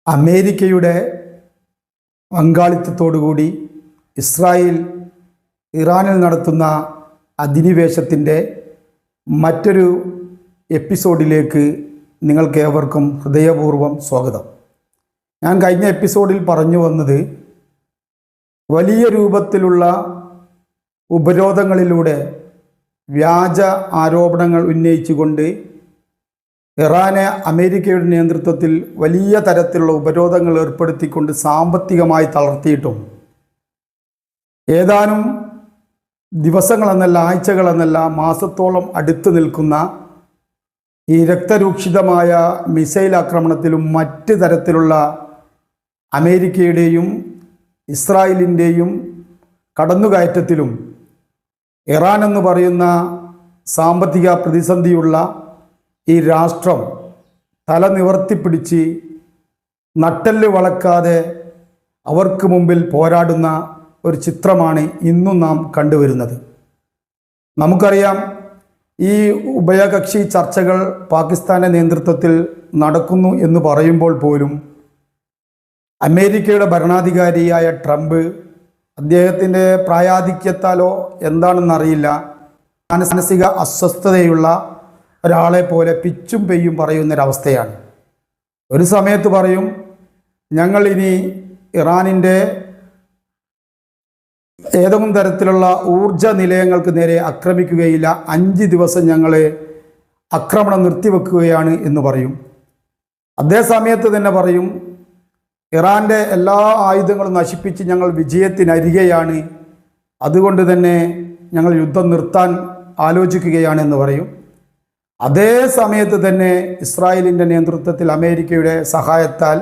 അമേരിക്കയുടെ പങ്കാളിത്തത്തോടുകൂടി ഇസ്രായേൽ ഇറാനിൽ നടത്തുന്ന അധിനിവേശത്തിൻ്റെ മറ്റൊരു എപ്പിസോഡിലേക്ക് നിങ്ങൾക്കേവർക്കും ഹൃദയപൂർവ്വം സ്വാഗതം. ഞാൻ കഴിഞ്ഞ എപ്പിസോഡിൽ പറഞ്ഞു വന്നത് വലിയ രൂപത്തിലുള്ള ഉപരോധങ്ങളിലൂടെ വ്യാജ ആരോപണങ്ങൾ ഉന്നയിച്ചുകൊണ്ട് ഇറാനെ അമേരിക്കയുടെ നേതൃത്വത്തിൽ വലിയ തരത്തിലുള്ള ഉപരോധങ്ങൾ ഏർപ്പെടുത്തിക്കൊണ്ട് സാമ്പത്തികമായി തളർത്തിയിട്ടും ഏതാനും ദിവസങ്ങളെന്നല്ല ആഴ്ചകളെന്നല്ല മാസത്തോളം അടുത്ത് നിൽക്കുന്ന ഈ രക്തരൂക്ഷിതമായ മിസൈൽ ആക്രമണത്തിലും മറ്റ് തരത്തിലുള്ള അമേരിക്കയുടെയും ഇസ്രായേലിൻ്റെയും കടന്നുകയറ്റത്തിലും ഇറാൻ എന്ന് പറയുന്ന സാമ്പത്തിക പ്രതിസന്ധിയുള്ള ഈ രാഷ്ട്രം തല നിവർത്തിപ്പിടിച്ച് നട്ടെല്ല് വളക്കാതെ അവർക്ക് മുമ്പിൽ പോരാടുന്ന ഒരു ചിത്രമാണ് ഇന്നും നാം കണ്ടുവരുന്നത്. നമുക്കറിയാം, ഈ ഉഭയകക്ഷി ചർച്ചകൾ പാകിസ്ഥാന്റെ നേതൃത്വത്തിൽ നടക്കുന്നു എന്ന് പറയുമ്പോൾ പോലും അമേരിക്കയുടെ ഭരണാധികാരിയായ ട്രംപ് അദ്ദേഹത്തിൻ്റെ പ്രായാധിക്യത്താലോ എന്താണെന്നറിയില്ല, മാനസിക അസ്വസ്ഥതയുള്ള ഒരാളെ പോലെ പിച്ചും പെയ്യും പറയുന്നൊരവസ്ഥയാണ്. ഒരു സമയത്ത് പറയും, ഞങ്ങൾ ഇനി ഇറാനിൻ്റെ ഏതെങ്കിലും തരത്തിലുള്ള ഊർജ നിലയങ്ങൾക്ക് നേരെ ആക്രമിക്കുകയില്ല, 5 ദിവസം ഞങ്ങൾ ആക്രമണം നിർത്തിവെക്കുകയാണ് എന്ന് പറയും. അതേ സമയത്ത് തന്നെ പറയും, ഇറാൻ്റെ എല്ലാ ആയുധങ്ങളും നശിപ്പിച്ച് ഞങ്ങൾ വിജയത്തിനരികെയാണ്, അതുകൊണ്ട് തന്നെ ഞങ്ങൾ യുദ്ധം നിർത്താൻ ആലോചിക്കുകയാണെന്ന് പറയും. അതേ സമയത്ത് തന്നെ ഇസ്രായേലിൻ്റെ നേതൃത്വത്തിൽ അമേരിക്കയുടെ സഹായത്താൽ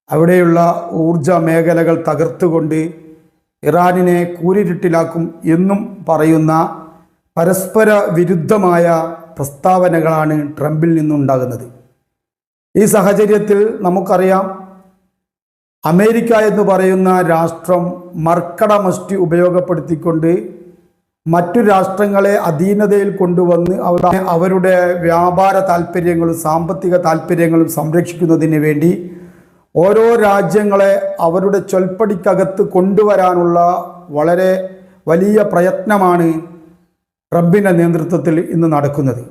അവിടെയുള്ള ഊർജ മേഖലകൾ തകർത്തുകൊണ്ട് ഇറാനിനെ കൂരിരുട്ടിലാക്കും എന്നും പറയുന്ന പരസ്പര വിരുദ്ധമായ പ്രസ്താവനകളാണ് ട്രംപിൽ നിന്നുണ്ടാകുന്നത്. ഈ സാഹചര്യത്തിൽ നമുക്കറിയാം, അമേരിക്ക എന്ന് പറയുന്ന രാഷ്ട്രം മർക്കടമഷ്ടി ഉപയോഗപ്പെടുത്തിക്കൊണ്ട് മറ്റു രാഷ്ട്രങ്ങളെ അധീനതയിൽ കൊണ്ടുവന്ന് അവരുടെ വ്യാപാര താല്പര്യങ്ങളും സാമ്പത്തിക താല്പര്യങ്ങളും സംരക്ഷിക്കുന്നതിന് വേണ്ടി ഓരോ രാജ്യങ്ങളെ അവരുടെ ചൊൽപ്പടിക്കകത്ത് കൊണ്ടുവരാനുള്ള വളരെ വലിയ പ്രയത്നമാണ് ട്രംപിൻ്റെ നേതൃത്വത്തിൽ ഇന്ന് നടക്കുന്നത്.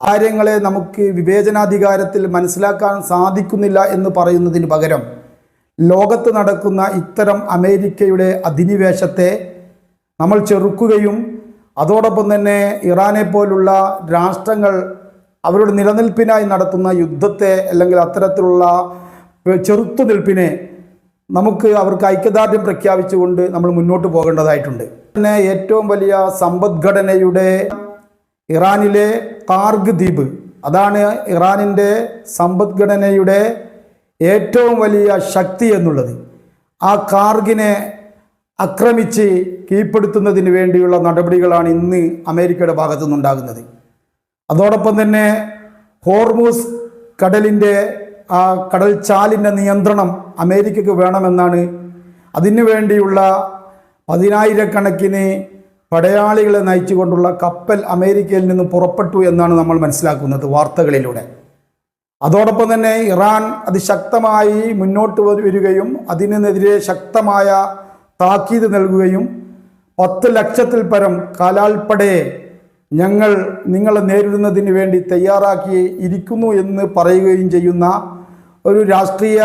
കാര്യങ്ങളെ നമുക്ക് വിവേചനാധികാരത്തിൽ മനസ്സിലാക്കാൻ സാധിക്കുന്നില്ല എന്ന് പറയുന്നതിന് പകരം ലോകത്ത് നടക്കുന്ന ഇത്തരം അമേരിക്കയുടെ അധിനിവേശത്തെ നമ്മൾ ചെറുക്കുകയും അതോടൊപ്പം തന്നെ ഇറാനെ പോലുള്ള രാഷ്ട്രങ്ങൾ അവരുടെ നിലനിൽപ്പിനായി നടത്തുന്ന യുദ്ധത്തെ അല്ലെങ്കിൽ അത്തരത്തിലുള്ള ചെറുത്തുനിൽപ്പിനെ നമുക്ക് അവർക്ക് ഐക്യദാർഢ്യം പ്രഖ്യാപിച്ചുകൊണ്ട് നമ്മൾ മുന്നോട്ട് പോകേണ്ടതായിട്ടുണ്ട്. പിന്നെ ഏറ്റവും വലിയ സമ്പദ്ഘടനയുടെ ഇറാനിലെ കാർഗ് ദ്വീപ്, അതാണ് ഇറാനിൻ്റെ സമ്പദ്ഘടനയുടെ ഏറ്റവും വലിയ ശക്തി എന്നുള്ളത്. ആ കാർഗിനെ ആക്രമിച്ച് കീഴ്പ്പെടുത്തുന്നതിന് വേണ്ടിയുള്ള നടപടികളാണ് ഇന്ന് അമേരിക്കയുടെ ഭാഗത്തു നിന്നുണ്ടാകുന്നത്. അതോടൊപ്പം തന്നെ ഹോർമൂസ് കടലിൻ്റെ ആ കടൽ ചാലിൻ്റെ നിയന്ത്രണം അമേരിക്കയ്ക്ക് വേണമെന്നാണ്. അതിനു വേണ്ടിയുള്ള 10,000-കണക്കിന് പടയാളികളെ നയിച്ചുകൊണ്ടുള്ള കപ്പൽ അമേരിക്കയിൽ നിന്ന് പുറപ്പെട്ടു എന്നാണ് നമ്മൾ മനസ്സിലാക്കുന്നത് വാർത്തകളിലൂടെ. അതോടൊപ്പം തന്നെ ഇറാൻ അതിശക്തമായി മുന്നോട്ട് വരികയും അതിനെതിരെ ശക്തമായ താക്കീത് നൽകുകയും 10 ലക്ഷത്തിൽ പരം കാലാൾപ്പടയെ ഞങ്ങൾ നിങ്ങളെ നേരിടുന്നതിന് വേണ്ടി തയ്യാറാക്കി ഇരിക്കുന്നു എന്ന് പറയുകയും ചെയ്യുന്ന ഒരു രാഷ്ട്രീയ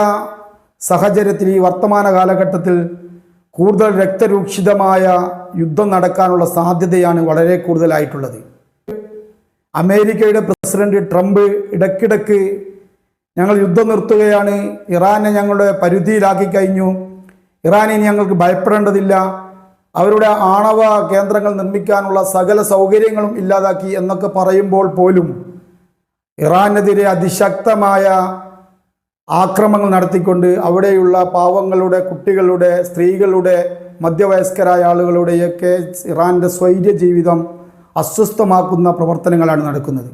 സാഹചര്യത്തിൽ ഈ വർത്തമാന കാലഘട്ടത്തിൽ കൂടുതൽ രക്തരൂക്ഷിതമായ യുദ്ധം നടക്കാനുള്ള സാധ്യതയാണ് വളരെ കൂടുതലായിട്ടുള്ളത്. അമേരിക്കയുടെ പ്രസിഡന്റ് ട്രംപ് ഇടയ്ക്കിടയ്ക്ക് ഞങ്ങൾ യുദ്ധം നിർത്തുകയാണ്, ഇറാനെ ഞങ്ങളുടെ പരിധിയിലാക്കി കഴിഞ്ഞു, ഇറാനിന് ഞങ്ങൾക്ക് ഭയപ്പെടേണ്ടതില്ല, അവരുടെ ആണവ കേന്ദ്രങ്ങൾ നിർമ്മിക്കാനുള്ള സകല സൗകര്യങ്ങളും ഇല്ലാതാക്കി എന്നൊക്കെ പറയുമ്പോൾ പോലും ഇറാനെതിരെ അതിശക്തമായ ആക്രമണങ്ങൾ നടത്തിക്കൊണ്ട് അവിടെയുള്ള പാവങ്ങളുടെ, കുട്ടികളുടെ, സ്ത്രീകളുടെ, മധ്യവയസ്കരായ ആളുകളുടെയൊക്കെ ഇറാൻ്റെ സ്വൈര്യ ജീവിതം അസ്വസ്ഥമാക്കുന്ന പ്രവർത്തനങ്ങളാണ് നടക്കുന്നത്.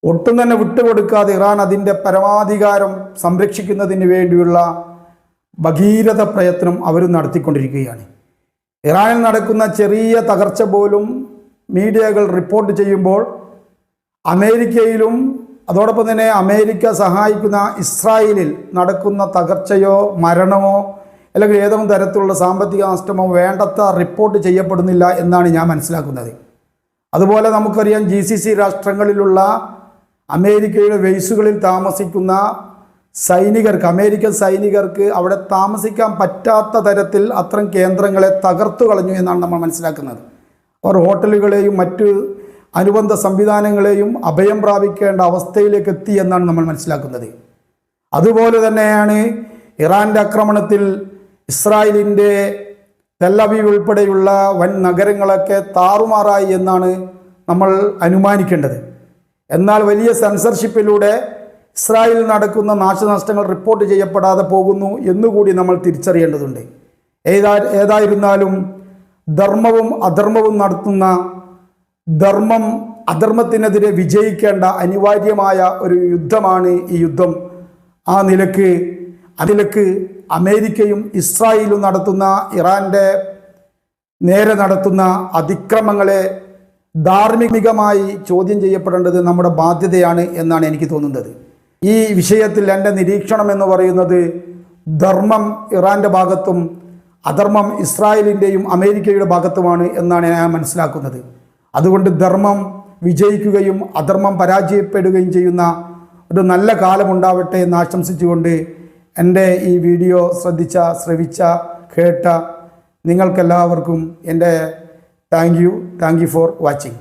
ഒട്ടും തന്നെ വിട്ടുകൊടുക്കാതെ ഇറാൻ അതിൻ്റെ പരമാധികാരം സംരക്ഷിക്കുന്നതിന് വേണ്ടിയുള്ള ഭഗീരഥ പ്രയത്നം അവർ നടത്തിക്കൊണ്ടിരിക്കുകയാണ്. ഇറാനിൽ നടക്കുന്ന ചെറിയ തകർച്ച പോലും മീഡിയകൾ റിപ്പോർട്ട് ചെയ്യുമ്പോൾ അമേരിക്കയിലും അതോടൊപ്പം തന്നെ അമേരിക്ക സഹായിക്കുന്ന ഇസ്രായേലിൽ നടക്കുന്ന തകർച്ചയോ മരണമോ അല്ലെങ്കിൽ ഏതെങ്കിലും തരത്തിലുള്ള സാമ്പത്തിക നഷ്ടമോ വേണ്ടത്ര റിപ്പോർട്ട് ചെയ്യപ്പെടുന്നില്ല എന്നാണ് ഞാൻ മനസ്സിലാക്കുന്നത്. അതുപോലെ നമുക്കറിയാം GCC രാഷ്ട്രങ്ങളിലുള്ള അമേരിക്കയുടെ ബേസുകളിൽ താമസിക്കുന്ന സൈനികർക്ക്, അമേരിക്കൻ സൈനികർക്ക് അവിടെ താമസിക്കാൻ പറ്റാത്ത തരത്തിൽ അത്തരം കേന്ദ്രങ്ങളെ തകർത്തു കളഞ്ഞു എന്നാണ് നമ്മൾ മനസ്സിലാക്കുന്നത്. അവർ ഹോട്ടലുകളെയും മറ്റ് അനുബന്ധ സംവിധാനങ്ങളെയും അഭയം പ്രാപിക്കേണ്ട അവസ്ഥയിലേക്ക് എത്തി എന്നാണ് നമ്മൾ മനസ്സിലാക്കുന്നത്. അതുപോലെ തന്നെയാണ് ഇറാൻ്റെ ആക്രമണത്തിൽ ഇസ്രായേലിൻ്റെ തെല്ലവീവ് ഉൾപ്പെടെയുള്ള വൻ നഗരങ്ങളൊക്കെ താറുമാറായി എന്നാണ് നമ്മൾ അനുമാനിക്കേണ്ടത്. എന്നാൽ വലിയ സെൻസർഷിപ്പിലൂടെ ഇസ്രായേലിൽ നടക്കുന്ന നാശനഷ്ടങ്ങൾ റിപ്പോർട്ട് ചെയ്യപ്പെടാതെ പോകുന്നു എന്നുകൂടി നമ്മൾ തിരിച്ചറിയേണ്ടതുണ്ട്. ഏതായിരുന്നാലും ധർമ്മവും അധർമ്മവും നടത്തുന്ന ധർമ്മം അധർമ്മത്തിനെതിരെ വിജയിക്കേണ്ട അനിവാര്യമായ ഒരു യുദ്ധമാണ് ഈ യുദ്ധം. അതിലേക്ക് അമേരിക്കയും ഇസ്രായേലും നടത്തുന്ന ഇറാൻ്റെ നേരെ നടത്തുന്ന അതിക്രമങ്ങളെ ധാർമ്മികമായി ചോദ്യം ചെയ്യപ്പെടേണ്ടത് നമ്മുടെ ബാധ്യതയാണ് എന്നാണ് എനിക്ക് തോന്നുന്നത്. ഈ വിഷയത്തിൽ എൻ്റെ നിരീക്ഷണം എന്ന് പറയുന്നത് ധർമ്മം ഇറാൻ്റെ ഭാഗത്തും അധർമ്മം ഇസ്രായേലിൻ്റെയും അമേരിക്കയുടെ ഭാഗത്തുമാണ് എന്നാണ് ഞാൻ മനസ്സിലാക്കുന്നത്. അതുകൊണ്ട് ധർമ്മം വിജയിക്കുകയും അധർമ്മം പരാജയപ്പെടുകയും ചെയ്യുന്ന ഒരു നല്ല കാലമുണ്ടാവട്ടെ എന്ന് ആശംസിച്ചുകൊണ്ട് എൻ്റെ ഈ വീഡിയോ ശ്രവിച്ച കേട്ട നിങ്ങൾക്കെല്ലാവർക്കും എൻ്റെ താങ്ക് യു ഫോർ വാച്ചിങ്.